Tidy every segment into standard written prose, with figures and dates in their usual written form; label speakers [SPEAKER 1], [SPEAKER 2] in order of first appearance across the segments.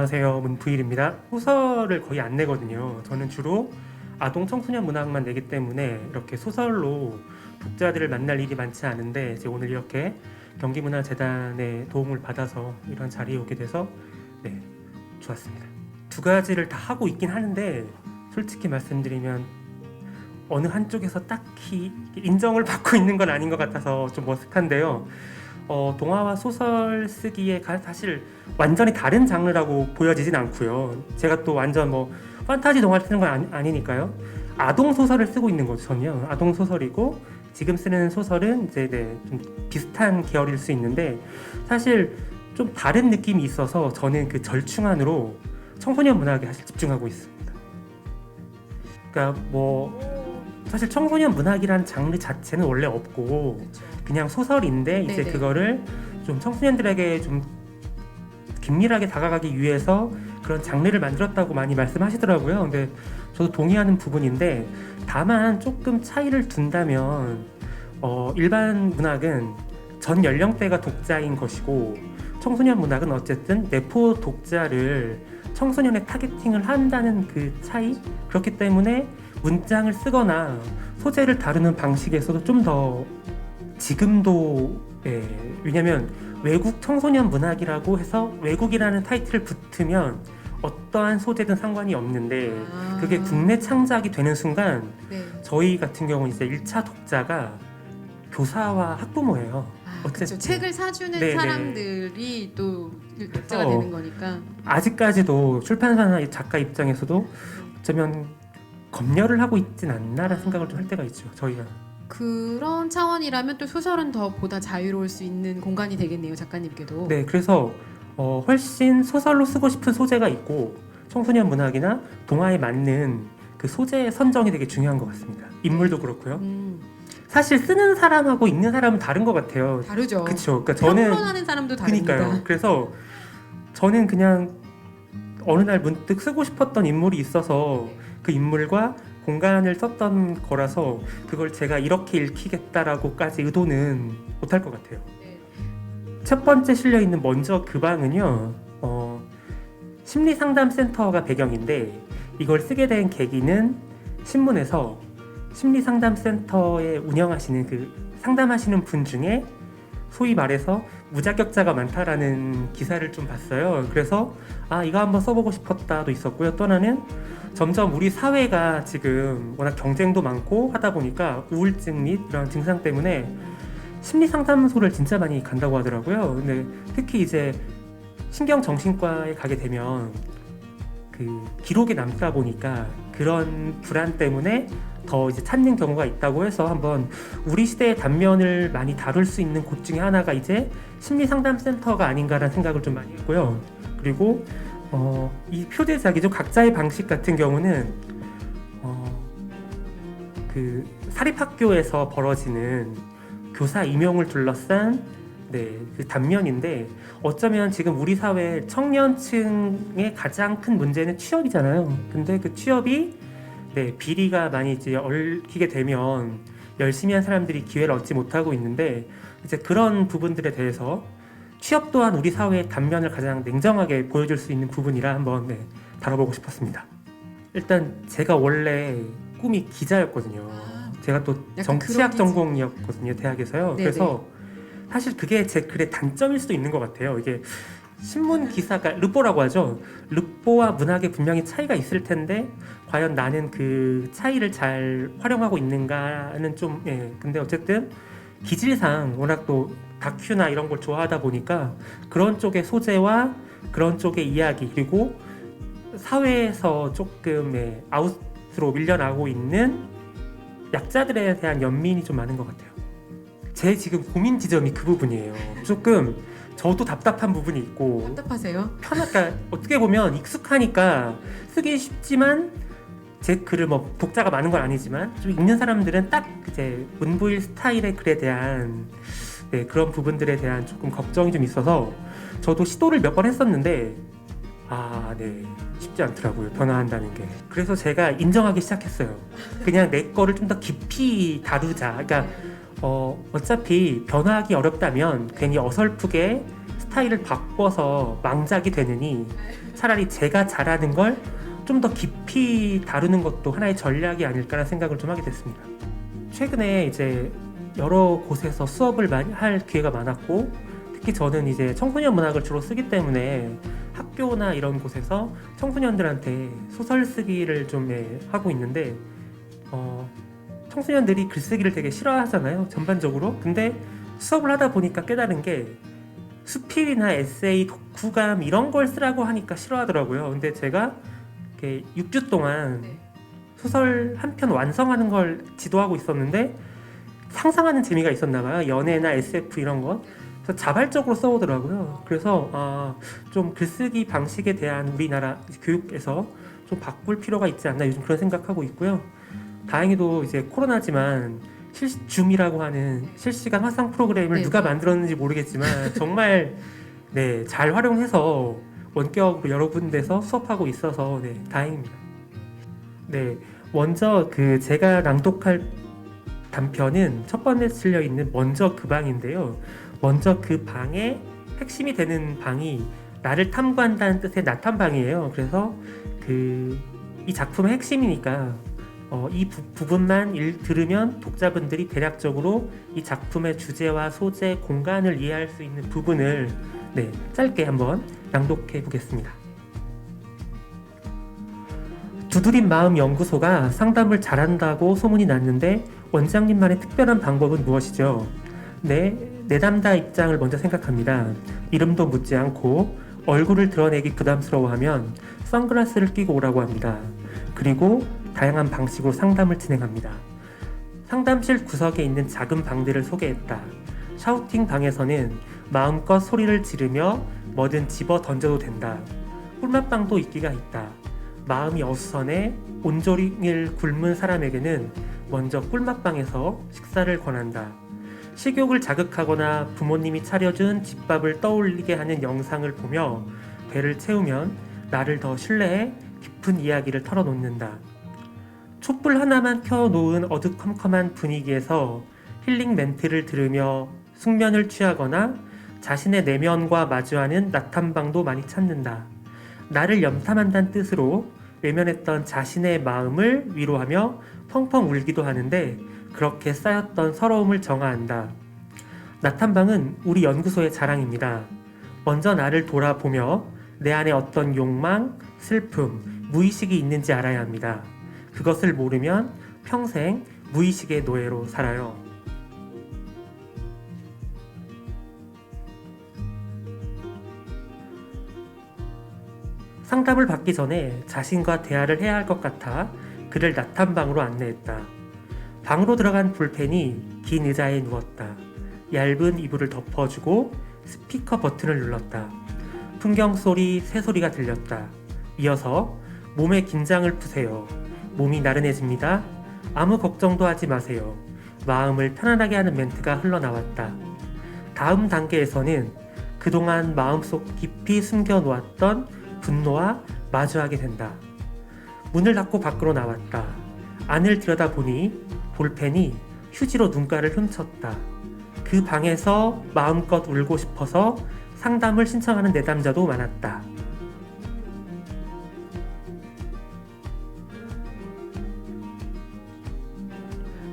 [SPEAKER 1] 안녕하세요. 문부일입니다. 소설을 거의 안 내거든요. 저는 주로 아동 청소년 문학만 내기 때문에 이렇게 소설로 독자들을 만날 일이 많지 않은데 이제 오늘 이렇게 경기문화재단의 도움을 받아서 이런 자리에 오게 돼서 좋았습니다. 두 가지를 다 하고 있긴 하는데 솔직히 말씀드리면 어느 한쪽에서 딱히 인정을 받고 있는 건 아닌 것 같아서 좀 머쓱한데요. 동화와 소설 쓰기에 사실 완전히 다른 장르라고 보여지진 않고요. 제가 또 완전 판타지 동화를 쓰는 건 아니니까요. 아동 소설을 쓰고 있는 거죠. 전요. 아동 소설이고 지금 쓰는 소설은 이제 좀 비슷한 계열일 수 있는데 사실 좀 다른 느낌이 있어서 저는 그 절충안으로 청소년 문학에 사실 집중하고 있습니다. 그러니까 사실 청소년 문학이라는 장르 자체는 원래 없고 그냥 소설인데 이제
[SPEAKER 2] 네네.
[SPEAKER 1] 그거를 좀 청소년들에게 좀 긴밀하게 다가가기 위해서 그런 장르를 만들었다고 많이 말씀하시더라고요. 근데 저도 동의하는 부분인데 다만 조금 차이를 둔다면 일반 문학은 전 연령대가 독자인 것이고 청소년 문학은 어쨌든 내포 독자를 청소년에 타겟팅을 한다는 그 차이? 그렇기 때문에 문장을 쓰거나 소재를 다루는 방식에서도 좀 더 지금도 왜냐면 외국 청소년 문학이라고 해서 외국이라는 타이틀을 붙으면 어떠한 소재든 상관이 없는데 그게 국내 창작이 되는 순간
[SPEAKER 2] 네.
[SPEAKER 1] 저희 같은 경우는 이제 1차 독자가 교사와 학부모예요.
[SPEAKER 2] 그렇죠. 책을 사주는
[SPEAKER 1] 네네.
[SPEAKER 2] 사람들이 또 독자가 되는 거니까.
[SPEAKER 1] 아직까지도 출판사나 작가 입장에서도 어쩌면 검열을 하고 있진 않나라는 생각을 좀 할 때가 있죠. 저희가.
[SPEAKER 2] 그런 차원이라면 또 소설은 더 보다 자유로울 수 있는 공간이 되겠네요. 작가님께도.
[SPEAKER 1] 네, 그래서 훨씬 소설로 쓰고 싶은 소재가 있고 청소년 문학이나 동화에 맞는 그 소재 선정이 되게 중요한 것 같습니다. 인물도 그렇고요. 사실 쓰는 사람하고 읽는 사람은 다른 것 같아요.
[SPEAKER 2] 다르죠.
[SPEAKER 1] 그렇죠. 그러니까 저는
[SPEAKER 2] 평론하는 사람도 다릅니다.
[SPEAKER 1] 그러니까요. 그래서 저는 그냥 어느 날 문득 쓰고 싶었던 인물이 있어서 그 인물과 공간을 썼던 거라서 그걸 제가 이렇게 읽히겠다라고까지 의도는 못할 것 같아요.
[SPEAKER 2] 네.
[SPEAKER 1] 첫 번째 실려있는 먼저 그 방은요, 심리상담센터가 배경인데 이걸 쓰게 된 계기는 신문에서 심리상담센터에 운영하시는 그 상담하시는 분 중에 소위 말해서 무자격자가 많다라는 기사를 좀 봤어요. 그래서 이거 한번 써보고 싶었다도 있었고요. 또 하나는 점점 우리 사회가 지금 워낙 경쟁도 많고 하다 보니까 우울증 및 이런 증상 때문에 심리상담소를 진짜 많이 간다고 하더라고요. 근데 특히 이제 신경정신과에 가게 되면 그 기록에 남다 보니까 그런 불안 때문에 더 이제 찾는 경우가 있다고 해서 한번 우리 시대의 단면을 많이 다룰 수 있는 곳 중에 하나가 이제 심리상담센터가 아닌가라는 생각을 좀 많이 했고요. 그리고 이 표제작이죠. 각자의 방식 같은 경우는 그 사립학교에서 벌어지는 교사 임용을 둘러싼 그 단면인데 어쩌면 지금 우리 사회 청년층의 가장 큰 문제는 취업이잖아요. 근데 그 취업이 비리가 많이 이제 얽히게 되면 열심히 한 사람들이 기회를 얻지 못하고 있는데 이제 그런 부분들에 대해서 취업 또한 우리 사회의 단면을 가장 냉정하게 보여줄 수 있는 부분이라 한번 다뤄보고 싶었습니다. 일단 제가 원래 꿈이 기자였거든요. 제가 또 정치학 전공이었거든요, 대학에서요.
[SPEAKER 2] 네네.
[SPEAKER 1] 그래서 사실 그게 제 글의 단점일 수도 있는 것 같아요. 이게 신문 기사가 르뽀라고 하죠. 르뽀와 문학에 분명히 차이가 있을 텐데 과연 나는 그 차이를 잘 활용하고 있는가는 좀 근데 어쨌든 기질상 워낙 또 다큐나 이런 걸 좋아하다 보니까 그런 쪽의 소재와 그런 쪽의 이야기 그리고 사회에서 조금 아웃으로 밀려나고 있는 약자들에 대한 연민이 좀 많은 것 같아요. 제 지금 고민 지점이 그 부분이에요. 조금 저도 답답한 부분이 있고
[SPEAKER 2] 답답하세요?
[SPEAKER 1] 그러니까 어떻게 보면 익숙하니까 쓰기 쉽지만 제 글을 독자가 많은 건 아니지만 좀 읽는 사람들은 딱 이제 문부일 스타일의 글에 대한 그런 부분들에 대한 조금 걱정이 좀 있어서 저도 시도를 몇 번 했었는데 쉽지 않더라고요. 변화한다는 게. 그래서 제가 인정하기 시작했어요. 그냥 내 거를 좀 더 깊이 다루자. 그러니까 어차피 변화하기 어렵다면 괜히 어설프게 스타일을 바꿔서 망작이 되느니 차라리 제가 잘하는 걸 좀 더 깊이 다루는 것도 하나의 전략이 아닐까라는 생각을 좀 하게 됐습니다. 최근에 이제 여러 곳에서 수업을 많이 할 기회가 많았고, 특히 저는 이제 청소년 문학을 주로 쓰기 때문에 학교나 이런 곳에서 청소년들한테 소설 쓰기를 좀 하고 있는데, 청소년들이 글쓰기를 되게 싫어하잖아요, 전반적으로. 근데 수업을 하다 보니까 깨달은 게 수필이나 에세이, 독후감 이런 걸 쓰라고 하니까 싫어하더라고요. 근데 제가 이렇게 6주 동안
[SPEAKER 2] 네.
[SPEAKER 1] 소설 한 편 완성하는 걸 지도하고 있었는데 상상하는 재미가 있었나 봐요. 연애나 SF 이런 거. 그래서 자발적으로 써오더라고요. 그래서 좀 글쓰기 방식에 대한 우리나라 교육에서 좀 바꿀 필요가 있지 않나 요즘 그런 생각하고 있고요. 다행히도 이제 코로나지만 줌이라고 하는 실시간 화상 프로그램을
[SPEAKER 2] 네.
[SPEAKER 1] 누가 만들었는지 모르겠지만 정말 네, 잘 활용해서 원격으로 여러 군데서 수업하고 있어서 네, 다행입니다. 네, 먼저 제가 낭독할 단편은 첫 번째 실려 있는 먼저 그 방인데요. 먼저 그 방의 핵심이 되는 방이 나를 탐구한다는 뜻의 나탐방이에요. 그래서 이 작품의 핵심이니까 이 부분만 들으면 독자분들이 대략적으로 이 작품의 주제와 소재, 공간을 이해할 수 있는 부분을 네, 짧게 한번 낭독해 보겠습니다. 두드린 마음 연구소가 상담을 잘한다고 소문이 났는데 원장님만의 특별한 방법은 무엇이죠? 네, 내담다 입장을 먼저 생각합니다. 이름도 묻지 않고 얼굴을 드러내기 부담스러워하면 선글라스를 끼고 오라고 합니다. 그리고 다양한 방식으로 상담을 진행합니다. 상담실 구석에 있는 작은 방들을 소개했다. 샤우팅 방에서는 마음껏 소리를 지르며 뭐든 집어 던져도 된다. 꿀맛방도 있기가 있다. 마음이 어수선해 온종일 굶은 사람에게는 먼저 꿀맛방에서 식사를 권한다. 식욕을 자극하거나 부모님이 차려준 집밥을 떠올리게 하는 영상을 보며 배를 채우면 나를 더 신뢰해 깊은 이야기를 털어놓는다. 촛불 하나만 켜놓은 어두컴컴한 분위기에서 힐링 멘트를 들으며 숙면을 취하거나 자신의 내면과 마주하는 나탐방도 많이 찾는다. 나를 염탐한다는 뜻으로 외면했던 자신의 마음을 위로하며 펑펑 울기도 하는데 그렇게 쌓였던 서러움을 정화한다. 나탐방은 우리 연구소의 자랑입니다. 먼저 나를 돌아보며 내 안에 어떤 욕망, 슬픔, 무의식이 있는지 알아야 합니다. 그것을 모르면 평생 무의식의 노예로 살아요. 상담을 받기 전에 자신과 대화를 해야 할 것 같아 그를 나탐방으로 안내했다. 방으로 들어간 볼펜이 긴 의자에 누웠다. 얇은 이불을 덮어주고 스피커 버튼을 눌렀다. 풍경 소리, 새소리가 들렸다. 이어서 몸의 긴장을 푸세요. 몸이 나른해집니다. 아무 걱정도 하지 마세요. 마음을 편안하게 하는 멘트가 흘러나왔다. 다음 단계에서는 그동안 마음속 깊이 숨겨놓았던 분노와 마주하게 된다. 문을 닫고 밖으로 나왔다. 안을 들여다보니 볼펜이 휴지로 눈가를 훔쳤다. 그 방에서 마음껏 울고 싶어서 상담을 신청하는 내담자도 많았다.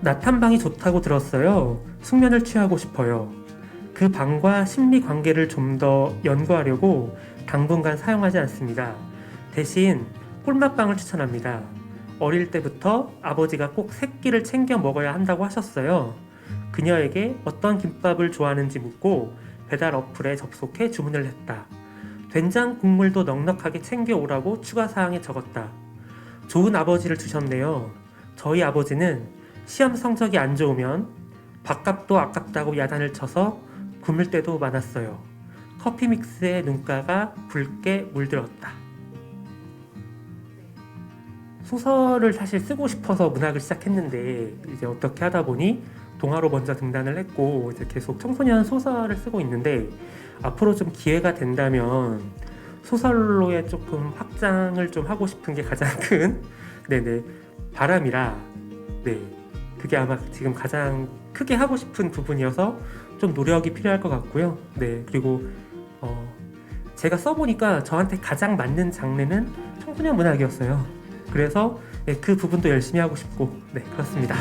[SPEAKER 1] 나탐방이 좋다고 들었어요. 숙면을 취하고 싶어요. 그 방과 심리 관계를 좀 더 연구하려고 당분간 사용하지 않습니다. 대신 꿀맛빵을 추천합니다. 어릴 때부터 아버지가 꼭 새끼를 챙겨 먹어야 한다고 하셨어요. 그녀에게 어떤 김밥을 좋아하는지 묻고 배달 어플에 접속해 주문을 했다. 된장 국물도 넉넉하게 챙겨오라고 추가사항에 적었다. 좋은 아버지를 주셨네요. 저희 아버지는 시험 성적이 안 좋으면 밥값도 아깝다고 야단을 쳐서 굶을 때도 많았어요. 커피 믹스에 눈가가 붉게 물들었다. 소설을 사실 쓰고 싶어서 문학을 시작했는데 이제 어떻게 하다 보니 동화로 먼저 등단을 했고 이제 계속 청소년 소설을 쓰고 있는데 앞으로 좀 기회가 된다면 소설로의 조금 확장을 좀 하고 싶은 게 가장 큰 네네 바람이라 네 그게 아마 지금 가장 크게 하고 싶은 부분이어서 좀 노력이 필요할 것 같고요. 네 그리고 제가 써보니까 저한테 가장 맞는 장르는 청소년 문학이었어요. 그래서 그 부분도 열심히 하고 싶고, 네, 그렇습니다.